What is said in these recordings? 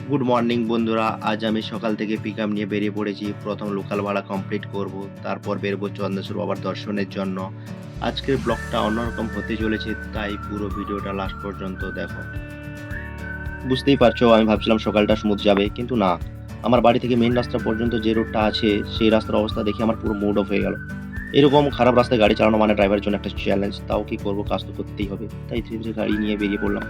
Good morning বন্ধুরা, আজ আমি সকাল থেকে পিকআপ নিয়ে বেরিয়ে পড়েছি। প্রথম লোকাল ভাড়া কমপ্লিট করব, তারপর বেরোবো চন্দ্রেশ্বর বাবার দর্শনের জন্য। আজকের ব্লগটা অন্যরকম হতে চলেছে, তাই পুরো ভিডিওটা লাস্ট পর্যন্ত দেখো। বুঝতেই পারছো, আমি ভাবছিলাম সকালটা স্মুথ যাবে, কিন্তু না। আমার বাড়ি থেকে মেইন রাস্তা পর্যন্ত যে রোডটা আছে, সেই রাস্তার অবস্থা দেখে আমার পুরো মুড অফ হয়ে গেল। এরকম খারাপ রাস্তায় গাড়ি চালানো মানে ড্রাইভারের জন্য একটা চ্যালেঞ্জ। তাও কি করবো, কাজ তো করতেই হবে, তাই ধীরে ধীরে গাড়ি নিয়ে বেরিয়ে পড়লাম।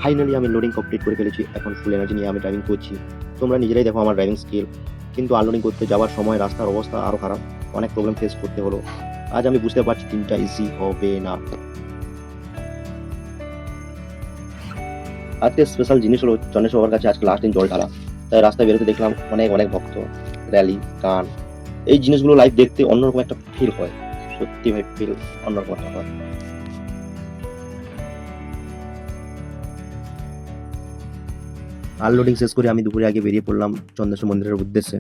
ফাইনালি আমি লোডিং কমপ্লিট করে ফেলেছি। এখন ফুল এনার্জি নিয়ে আমি ড্রাইভিং করছি। তোমরা নিজেরাই দেখো আমার ড্রাইভিং স্কিল। কিন্তু আনলোডিং করতে যাওয়ার সময় রাস্তার অবস্থা আরও খারাপ, অনেক প্রবলেম ফেস করতে হলো। আজ আমি বুঝতে পারছি দিনটা ইজি হবে না। আজকে স্পেশাল জিনিস হলো চন্দ্রেশ্বর বাবার কাছে আজকে লাস্ট দিন জল ঢালা। তাই রাস্তায় বেরোতে দেখলাম অনেক অনেক ভক্ত, র্যালি, গান। এই জিনিসগুলো লাইভ দেখতে অন্যরকম একটা ফিল হয়। সত্যি ভাই, ফিল অন্যরকম একটা হয়। আনলোডিং শেষ করে আমি দুপুরে আগে বেরিয়ে পড়লাম চন্দ্রেশ্বর মন্দিরের উদ্দেশ্যে।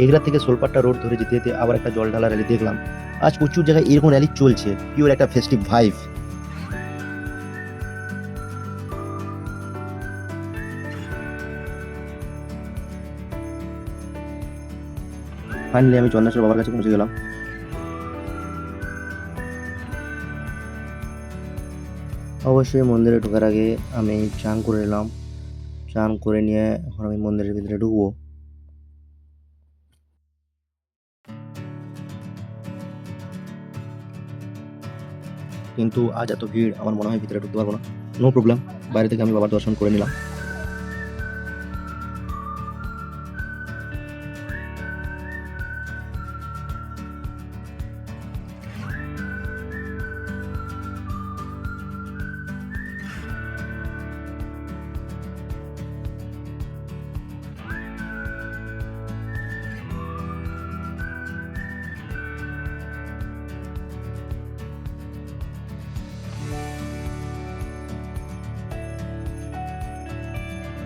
এগরা থেকে সোলপাট্টা রোড ধরে যেতে যেতে আবার একটা জল ঢালা র্যালি দেখলাম। আজ প্রচুর জায়গায় এরকম র্যালি চলছে, পিওর একটা ফেস্টিভ ভাইব। ফাইনালি আমি চন্দ্রেশ্বর বাবার কাছে পৌঁছে গেলাম। অবশ্যই মন্দিরে ঢোকার আগে আমি চান করে নিলাম। চান করে নিয়ে এখন আমি মন্দিরের ভিতরে ঢুকবো। কিন্তু আজ এত ভিড়, আমার মনে হয় ভিতরে ঢুকতে পারবো না। নো প্রবলেম, বাইরে থেকে আমি বাবার দর্শন করে নিলাম।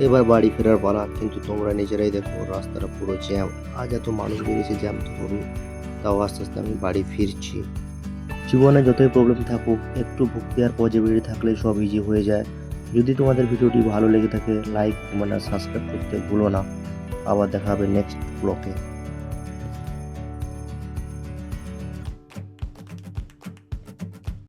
এবার বাড়ি ফেরার পালা, কিন্তু তোমরা নিজেরাই দেখো রাস্তাটা পুরো জ্যাম। আজ এত মানুষ বেরিয়েছে, জ্যাম তো হবে। তাও আস্তে আস্তে আমি বাড়ি ফিরছি। জীবনে যতই প্রবলেম থাকুক, একটু ভক্তি আর পজিটিভিটি থাকলে সব ইজি হয়ে যায়। যদি তোমাদের ভিডিওটি ভালো লেগে থাকে, লাইক, কমেন্ট আর সাবস্ক্রাইব করতে ভুলো না। আবার দেখা হবে নেক্সট ব্লগে।